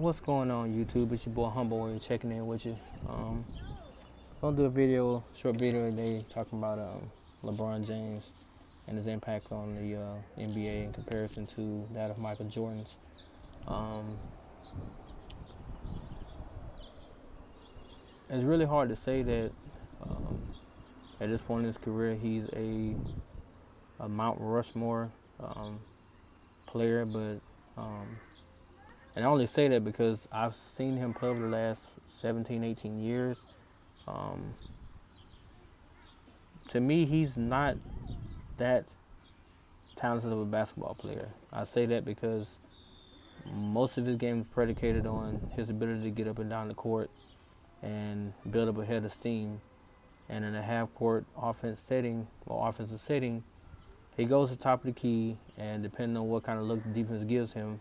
What's going on, YouTube? It's your boy Humble and checking in with you. Gonna do a short video today talking about LeBron James and his impact on the NBA in comparison to that of Michael Jordan's. Um, it's really hard to say that um, at this point in his career he's a Mount Rushmore player, but and I only say that because I've seen him play over the last 17, 18 years. Um, to me, he's not that talented of a basketball player. I say that because most of his game is predicated on his ability to get up and down the court and build up a head of steam. And in a half-court offensive setting, he goes to the top of the key, and depending on what kind of look the defense gives him,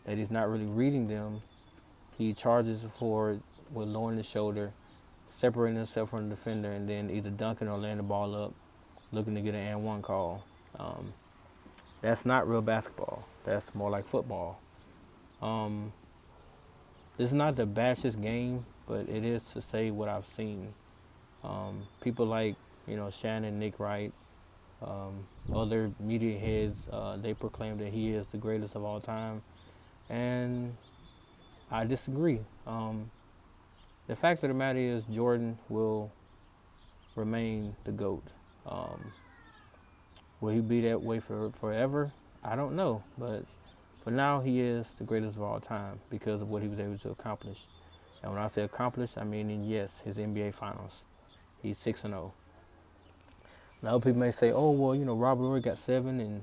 that he's not really reading them, he charges forward with lowering his shoulder, separating himself from the defender, and then either dunking or laying the ball up, looking to get an and one call. That's not real basketball. That's more like football. This is not to bash his game, but it is to say what I've seen. People like, Shannon, Nick Wright, other media heads, they proclaim that he is the greatest of all time. And I disagree. The fact of the matter is Jordan will remain the GOAT. Will he be that way forever? I don't know. But for now, he is the greatest of all time because of what he was able to accomplish. And when I say accomplish, I mean, yes, his NBA Finals. He's 6-0. Now, other people may say, oh, well, Robert Horry got 7 and,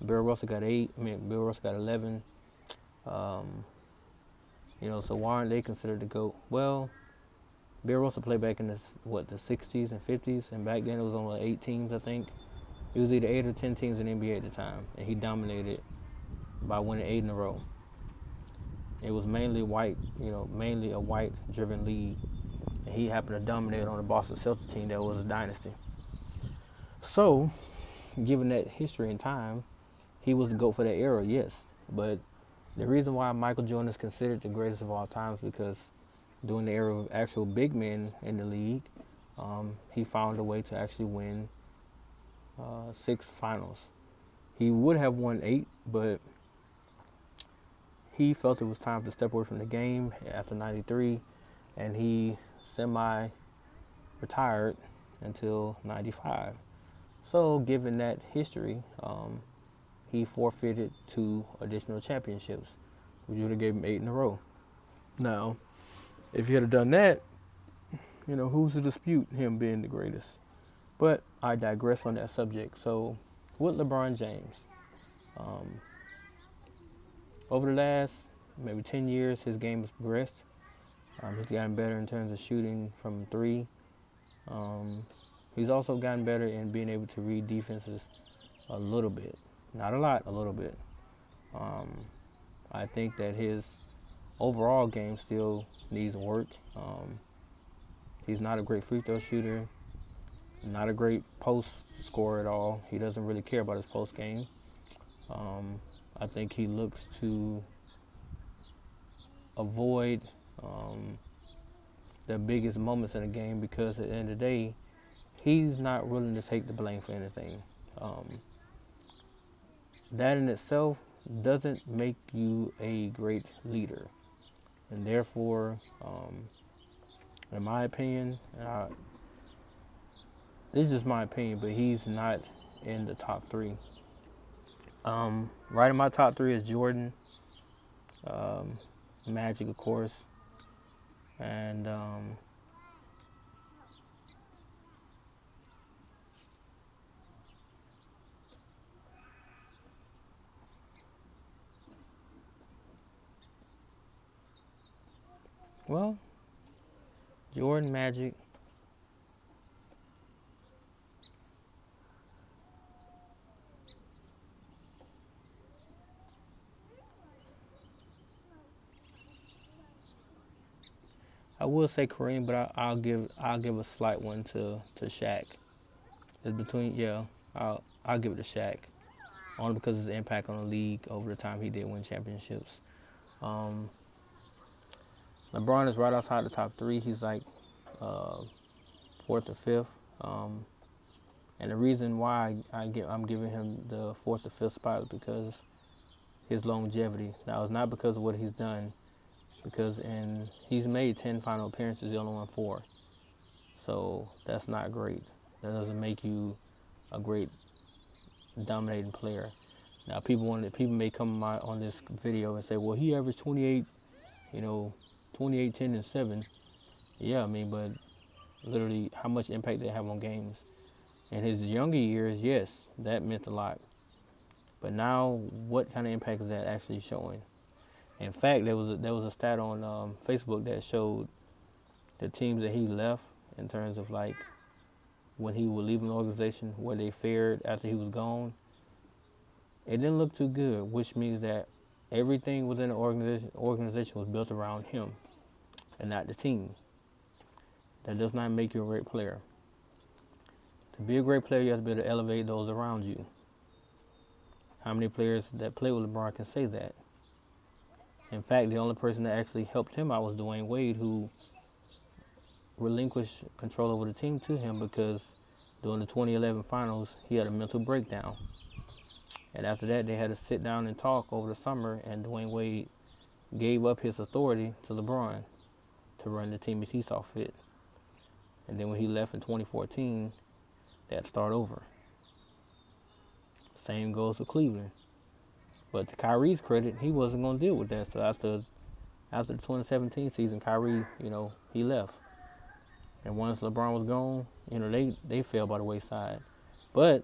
Bill Russell got 8. Bill Russell got 11. So why aren't they considered the GOAT? Well, Bill Russell played back in the 60s and 50s, and back then it was only 8 teams, I think. It was either 8 or 10 teams in the NBA at the time, and he dominated by winning 8 in a row. It was mainly mainly a white-driven league, and he happened to dominate on the Boston Celtics team that was a dynasty. So, given that history and time, he was the GOAT for that era, yes. But the reason why Michael Jordan is considered the greatest of all time is because during the era of actual big men in the league, he found a way to actually win 6 finals. He would have won 8, but he felt it was time to step away from the game after 93, and he semi-retired until 95. So given that history, he forfeited 2 additional championships, which would have gave him 8 in a row. Now, if he had done that, who's to dispute him being the greatest? But I digress on that subject. So, with LeBron James, over the last maybe 10 years, his game has progressed. He's gotten better in terms of shooting from 3. He's also gotten better in being able to read defenses a little bit. Not a lot, a little bit. I think that his overall game still needs work. He's not a great free throw shooter, not a great post scorer at all. He doesn't really care about his post game. I think he looks to avoid the biggest moments in the game because at the end of the day, he's not willing to take the blame for anything. That in itself doesn't make you a great leader. And therefore, in my opinion, this is just my opinion, but he's not in the top 3. Right in my top 3 is Jordan, Magic, of course, and Jordan, Magic. I will say Kareem, but I'll give a slight one to Shaq. It's between I'll give it to Shaq, only because of his impact on the league over the time he did win championships. Um, LeBron is right outside the top three. He's like uh, fourth or fifth. Um, and the reason why I'm giving him the fourth or fifth spot is because his longevity. Now, it's not because of what he's done, because he's made 10 final appearances, he only won 4. So that's not great. That doesn't make you a great dominating player. Now, people may come on this video and say, well, he averaged 28, 28, 10, and 7. Yeah, I mean, but literally, how much impact did it have on games? In his younger years, yes, that meant a lot. But now, what kind of impact is that actually showing? In fact, there was a stat on Facebook that showed the teams that he left in terms of like when he would leave an organization, where they fared after he was gone. It didn't look too good, which means that everything within the organization was built around him and not the team. That does not make you a great player. To be a great player, you have to be able to elevate those around you. How many players that play with LeBron can say that? In fact, the only person that actually helped him out was Dwayne Wade, who relinquished control over the team to him because during the 2011 finals, he had a mental breakdown. And after that, they had to sit down and talk over the summer, and Dwayne Wade gave up his authority to LeBron to run the team as he saw fit. And then when he left in 2014, they had to start over. Same goes with Cleveland. But to Kyrie's credit, he wasn't going to deal with that. So after the 2017 season, Kyrie, he left. And once LeBron was gone, they fell by the wayside. But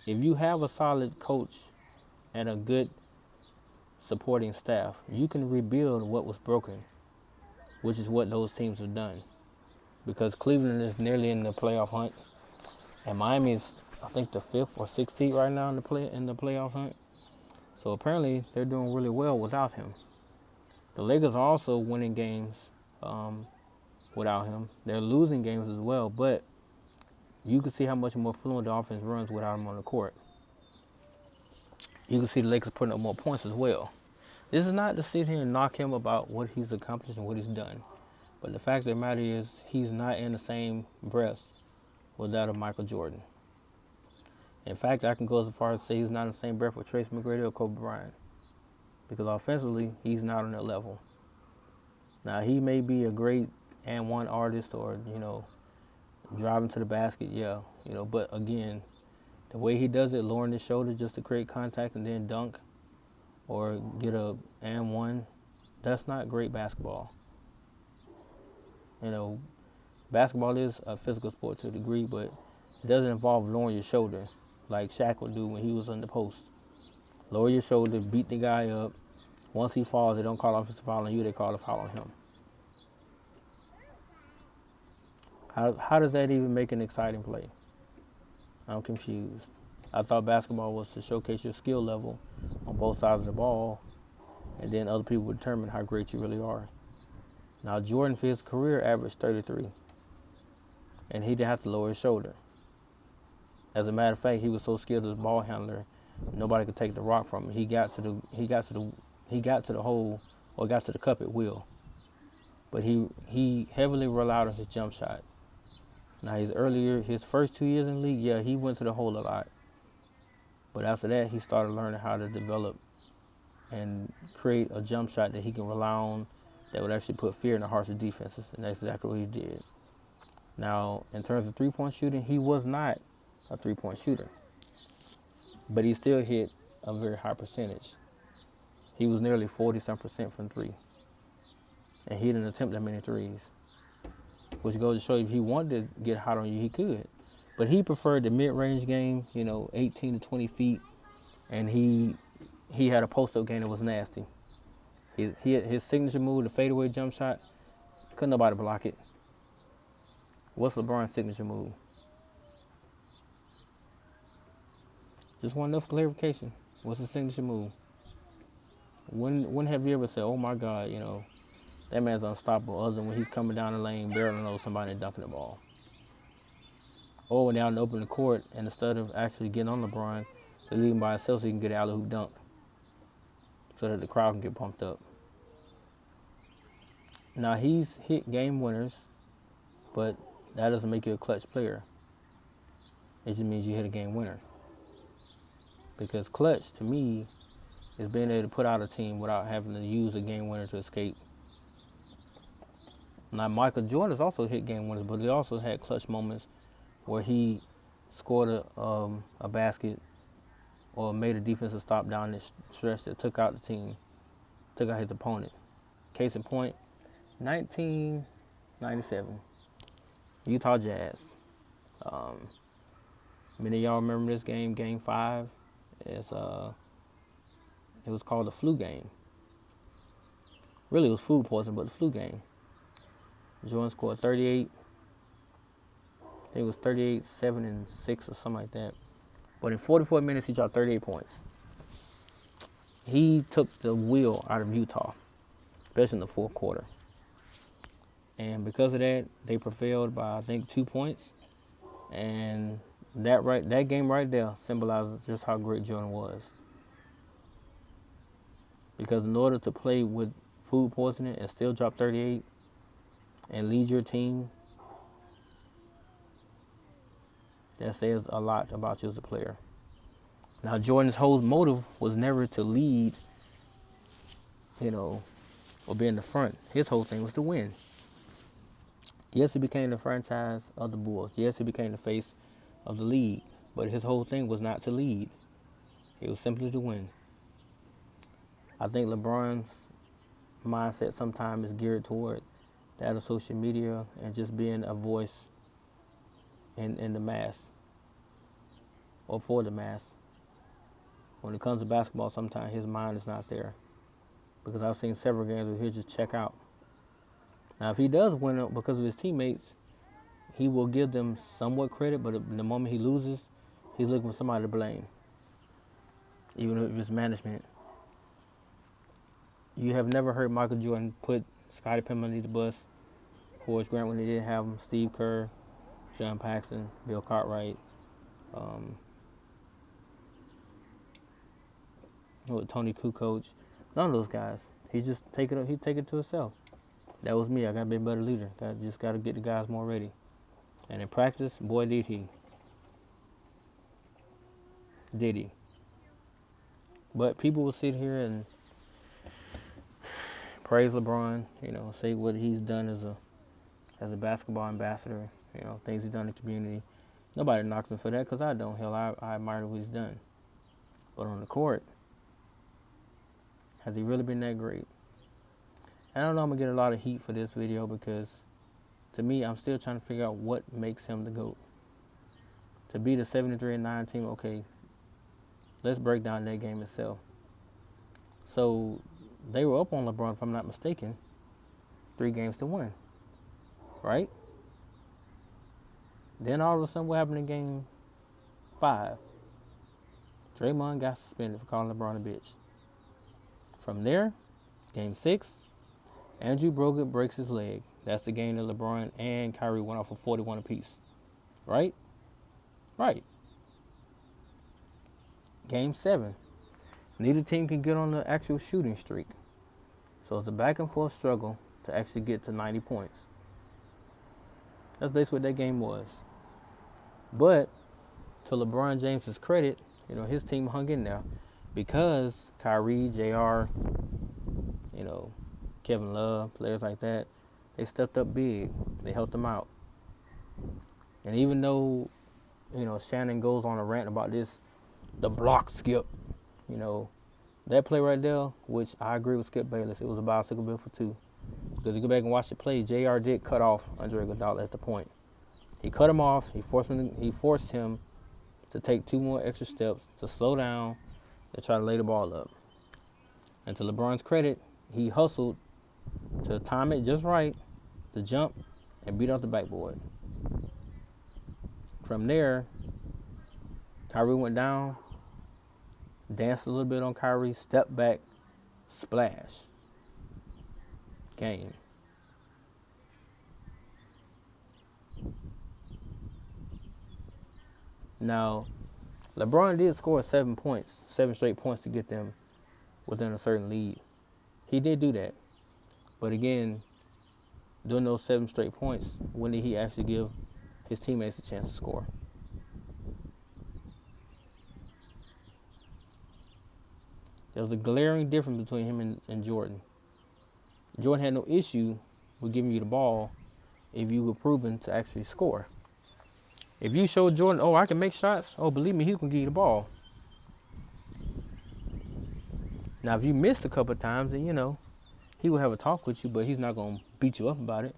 if you have a solid coach and a good supporting staff, you can rebuild what was broken, which is what those teams have done. Because Cleveland is nearly in the playoff hunt, and Miami is, I think, the 5th or 6th seed right now in the playoff hunt. So apparently they're doing really well without him. The Lakers are also winning games without him. They're losing games as well, but you can see how much more fluent the offense runs without him on the court. You can see the Lakers putting up more points as well. This is not to sit here and knock him about what he's accomplished and what he's done. But the fact of the matter is, he's not in the same breath with that of Michael Jordan. In fact, I can go as far as to say he's not in the same breath with Tracy McGrady or Kobe Bryant. Because offensively, he's not on that level. Now, he may be a great and one artist or, driving to the basket, yeah. But again, the way he does it, lowering his shoulder just to create contact and then dunk or get a and one, that's not great basketball. Basketball is a physical sport to a degree, but it doesn't involve lowering your shoulder like Shaq would do when he was on the post. Lower your shoulder, beat the guy up. Once he falls, they don't call offensive foul on you, they call a foul on him. How does that even make an exciting play? I'm confused. I thought basketball was to showcase your skill level on both sides of the ball, and then other people would determine how great you really are. Now, Jordan, for his career, averaged 33, and he didn't have to lower his shoulder. As a matter of fact, he was so skilled as a ball handler, nobody could take the rock from him. He got to the hole or got to the cup at will. But he heavily relied on his jump shot. Now, his first 2 years in the league, yeah, he went to the hole a lot. But after that, he started learning how to develop and create a jump shot that he can rely on that would actually put fear in the hearts of defenses, and that's exactly what he did. Now, in terms of three-point shooting, he was not a three-point shooter, but he still hit a very high percentage. He was nearly 40-some% from three, and he didn't attempt that many threes, which goes to show you if he wanted to get hot on you, he could. But he preferred the mid-range game, 18 to 20 feet, and he had a post-up game that was nasty. His signature move, the fadeaway jump shot, couldn't nobody block it. What's LeBron's signature move? Just want enough clarification. What's his signature move? When have you ever said, oh my God, that man's unstoppable, other than when he's coming down the lane, barreling over somebody and dunking the ball? Or when they're out in the open court, and instead of actually getting on LeBron, they leave him by himself so he can get an alley-oop dunk so that the crowd can get pumped up. Now he's hit game winners, but that doesn't make you a clutch player. It just means you hit a game winner. Because clutch, to me, is being able to put out a team without having to use a game winner to escape. Now, Michael Jordan has also hit game winners, but he also had clutch moments where he scored a basket or made a defensive stop down this stretch that took out the team, took out his opponent. Case in point, 1997, Utah Jazz. Many of y'all remember this game, Game 5. It was called the flu game. Really, it was food poisoning, but the flu game. Jordan scored 38. I think it was 38, 7, and 6 or something like that. But in 44 minutes, he dropped 38 points. He took the wheel out of Utah, especially in the fourth quarter. And because of that, they prevailed by, I think, 2 points. And that game right there symbolizes just how great Jordan was. Because in order to play with food poisoning and still drop 38 and lead your team, that says a lot about you as a player. Now, Jordan's whole motive was never to lead, or be in the front. His whole thing was to win. Yes, he became the franchise of the Bulls. Yes, he became the face of the league. But his whole thing was not to lead. It was simply to win. I think LeBron's mindset sometimes is geared toward that of social media and just being a voice in the mass or for the mass. When it comes to basketball, sometimes his mind is not there. Because I've seen several games where he'll just check out. Now, if he does win it because of his teammates, he will give them somewhat credit, but the moment he loses, he's looking for somebody to blame. Even if it's management. You have never heard Michael Jordan put Scottie Pippen underneath the bus, Horace Grant when they didn't have him, Steve Kerr, John Paxson, Bill Cartwright, Tony Kukoc. None of those guys. He just take it to himself. That was me. I got to be a better leader. Just got to get the guys more ready. And in practice, boy, did he. Did he. But people will sit here and praise LeBron, say what he's done as a basketball ambassador, things he's done in the community. Nobody knocks him for that because I don't. Hell, I admire what he's done. But on the court, has he really been that great? And I don't know, I'm going to get a lot of heat for this video because, to me, I'm still trying to figure out what makes him the GOAT. To be the 73-9 team, okay, let's break down that game itself. So, they were up on LeBron, if I'm not mistaken, 3-1, right? Then all of a sudden, what happened in Game 5? Draymond got suspended for calling LeBron a bitch. From there, Game 6, Andrew Bogut breaks his leg. That's the game that LeBron and Kyrie went off for 41 apiece. Right? Right. Game 7. Neither team can get on the actual shooting streak. So it's a back and forth struggle to actually get to 90 points. That's basically what that game was. But to LeBron James's credit, his team hung in there because Kyrie, JR, Kevin Love, players like that, they stepped up big. They helped them out. And even though, Shannon goes on a rant about this, the block skip, that play right there, which I agree with Skip Bayless, it was a bicycle bill for 2. Because you go back and watch the play, JR did cut off Andre Iguodala at the point. He cut him off. He forced him to take 2 more extra steps to slow down and try to lay the ball up. And to LeBron's credit, he hustled to time it just right, to jump and beat off the backboard. From there, Kyrie went down, danced a little bit on Kyrie, stepped back, splash. Game. Now, LeBron did score 7 straight points to get them within a certain lead. He did do that. But again, During those 7 straight points, when did he actually give his teammates a chance to score? There was a glaring difference between him and Jordan. Jordan had no issue with giving you the ball if you were proven to actually score. If you showed Jordan, oh, I can make shots, oh, believe me, he can give you the ball. Now, if you missed a couple of times, then, he will have a talk with you, but he's not going to beat you up about it.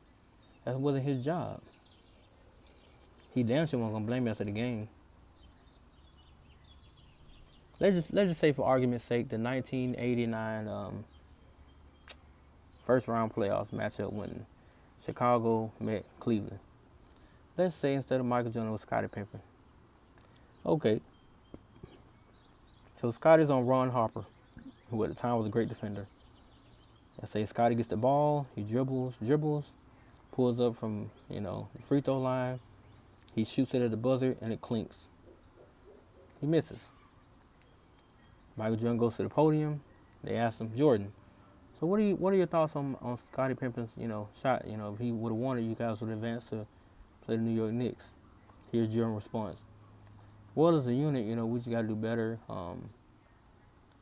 That wasn't his job. He damn sure wasn't going to blame you after the game. Let's just say, for argument's sake, the 1989 first round playoffs matchup when Chicago met Cleveland. Let's say instead of Michael Jordan, it was Scottie Pippen. Okay. So Scotty's on Ron Harper, who at the time was a great defender. Let's say Scotty gets the ball, he dribbles, pulls up from, the free throw line. He shoots it at the buzzer and it clinks. He misses. Michael Jordan goes to the podium. They ask him, Jordan, so what are your thoughts on Scottie Pippen's, shot? If he would have won it, you guys would advance to play the New York Knicks. Here's Jordan's response. Well, as a unit, we just got to do better.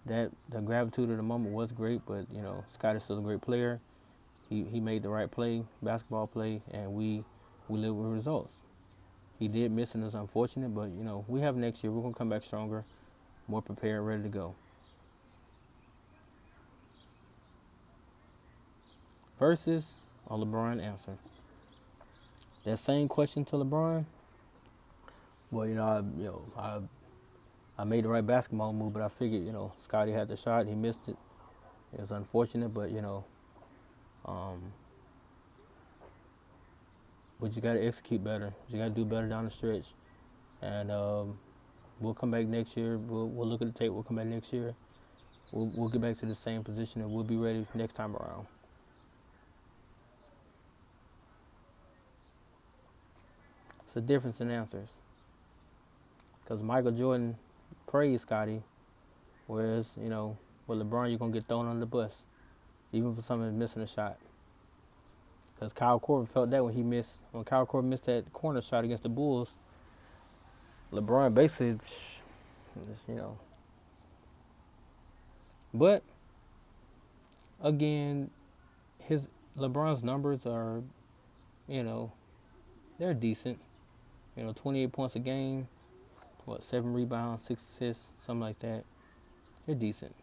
That the gravitude of the moment was great, but Scotty's still a great player. He made the right play, basketball play, and we live with results. He did miss, and it's unfortunate, but we have next year. We're gonna come back stronger, more prepared, ready to go. Versus a LeBron answer. That same question to LeBron. Well, I made the right basketball move, but I figured, Scotty had the shot. He missed it. It was unfortunate, but, but you got to execute better. You got to do better down the stretch. And we'll come back next year. We'll look at the tape. We'll come back next year. We'll get back to the same position, and we'll be ready next time around. It's a difference in answers. Because Michael Jordan praised Scotty, whereas, with LeBron, you're going to get thrown on the bus, even for someone missing a shot. Because Kyle Korver felt that when Kyle Korver missed that corner shot against the Bulls, LeBron basically, But, again, LeBron's numbers are, they're decent. 28 points a game, 7 rebounds, 6 assists, something like that. They're decent.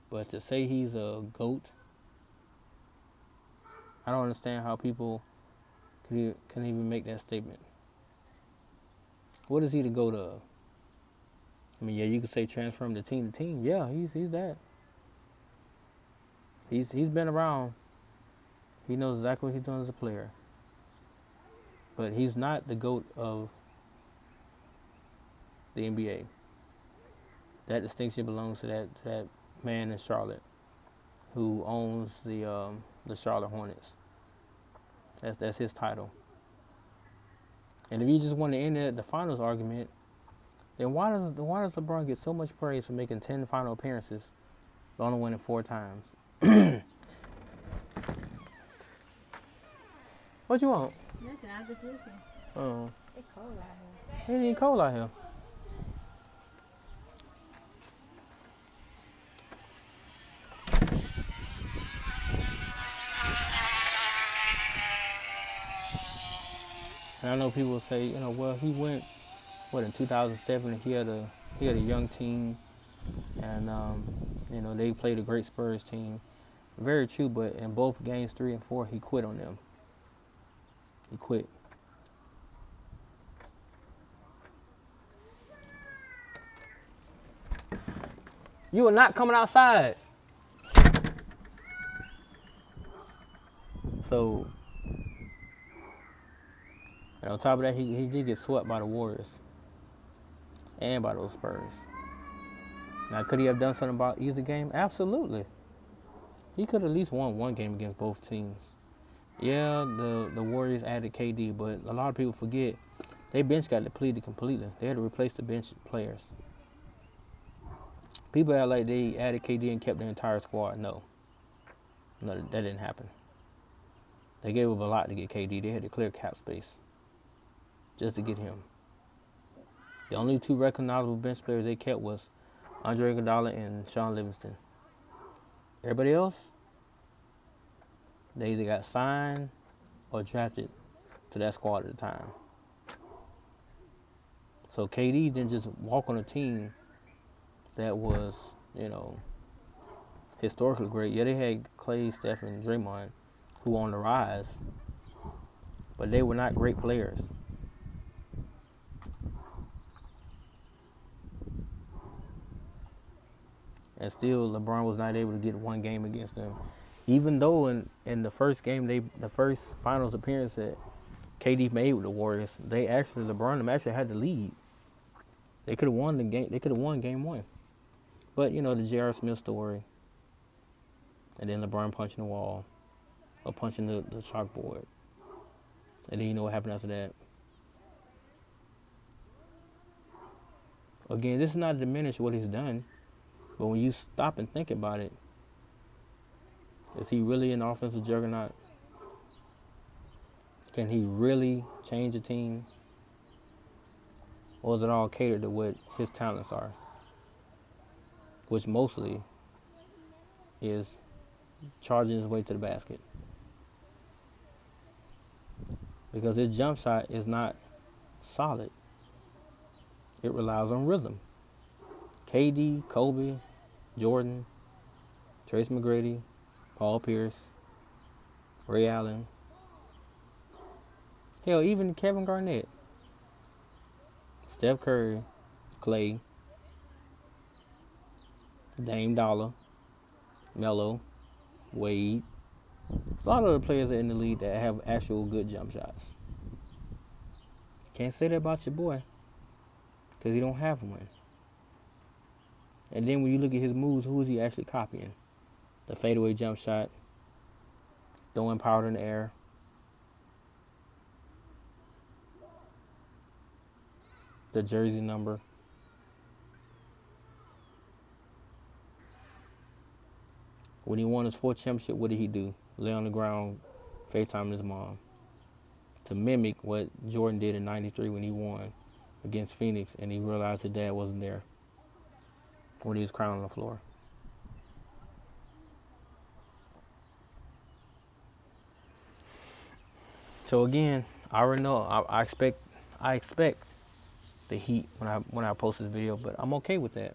But to say he's a GOAT, I don't understand how people can even make that statement. What is he the GOAT of? I mean, yeah, you could say transfer him to team to team. Yeah, he's that. He's been around. He knows exactly what he's doing as a player. But he's not the GOAT of the NBA. That distinction belongs to that man in Charlotte who owns the Charlotte Hornets. That's his title. And if you just want to end it at the finals argument, then why does LeBron get so much praise for making 10 final appearances, but only winning 4 times? What you want? Nothing, I'm just looking. Oh. It's cold out here. It ain't cold out here. And I know people say, well, he went, in 2007, and he had a young team, and they played a great Spurs team. Very true, but in both games 3 and 4, he quit on them. He quit. You are not coming outside. So, and on top of that, he did get swept by the Warriors and by those Spurs. Now, could he have done something about either game? Absolutely. He could have at least won one game against both teams. Yeah, the Warriors added KD, but a lot of people forget their bench got depleted completely. They had to replace the bench players. People act like they added KD and kept their entire squad. No, that didn't happen. They gave up a lot to get KD. They had to clear cap space just to get him. The only two recognizable bench players they kept was Andre Iguodala and Sean Livingston. Everybody else, they either got signed or drafted to that squad at the time. So KD didn't just walk on a team that was, historically great. Yeah, they had Clay, Steph, and Draymond, who were on the rise, but they were not great players. And still, LeBron was not able to get one game against them. Even though in the first game, the first finals appearance that KD made with the Warriors, LeBron and them actually had the lead. They could have won the game. They could have won game one. But, the J.R. Smith story. And then LeBron punching the wall. Or punching the chalkboard. And then you know what happened after that. Again, this is not to diminish what he's done. But when you stop and think about it, is he really an offensive juggernaut? Can he really change a team? Or is it all catered to what his talents are? Which mostly is charging his way to the basket. Because his jump shot is not solid. It relies on rhythm. KD, Kobe, Jordan, Trace McGrady, Paul Pierce, Ray Allen. Hell, even Kevin Garnett, Steph Curry, Clay, Dame Dollar, Melo, Wade. There's a lot of the players in the league that have actual good jump shots. Can't say that about your boy, because he don't have one. And then when you look at his moves, who is he actually copying? The fadeaway jump shot, throwing power in the air. The jersey number. When he won his fourth championship, what did he do? Lay on the ground, FaceTime his mom. To mimic what Jordan did in '93 when he won against Phoenix and he realized his dad wasn't there when he was crying on the floor. So again, I already know I expect the heat when I post this video, but I'm okay with that.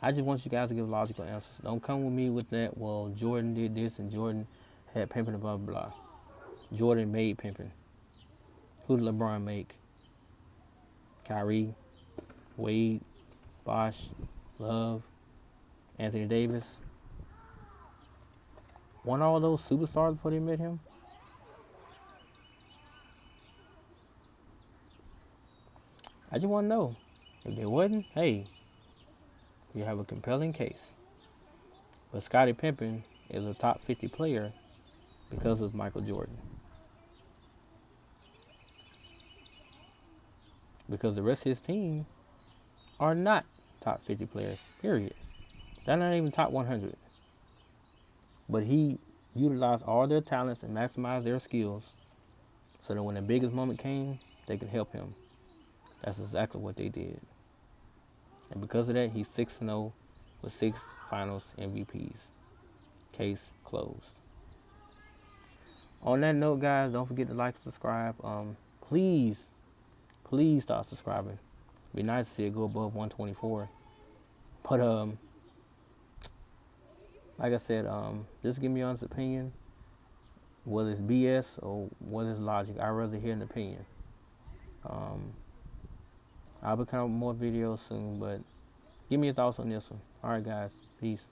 I just want you guys to give logical answers. Don't come with me with that, well, Jordan did this and Jordan had pimping and blah, blah, blah. Jordan made pimping. Who did LeBron make? Kyrie, Wade, Bosh, Love, Anthony Davis. Weren't all those superstars before they met him? I just want to know. If they wasn't, hey, you have a compelling case. But Scottie Pippen is a top 50 player because of Michael Jordan. Because the rest of his team are not top 50 players, period. They're not even top 100. But he utilized all their talents and maximized their skills so that when the biggest moment came, they could help him. That's exactly what they did. And because of that, he's 6-0 with 6 finals MVPs. Case closed. On that note, guys, don't forget to like and subscribe. Please start subscribing. It'd be nice to see it go above 124. But like I said, just give me your honest opinion. Whether it's BS or whether it's logic, I'd rather hear an opinion. I'll be coming with more videos soon, but give me your thoughts on this one. All right, guys. Peace.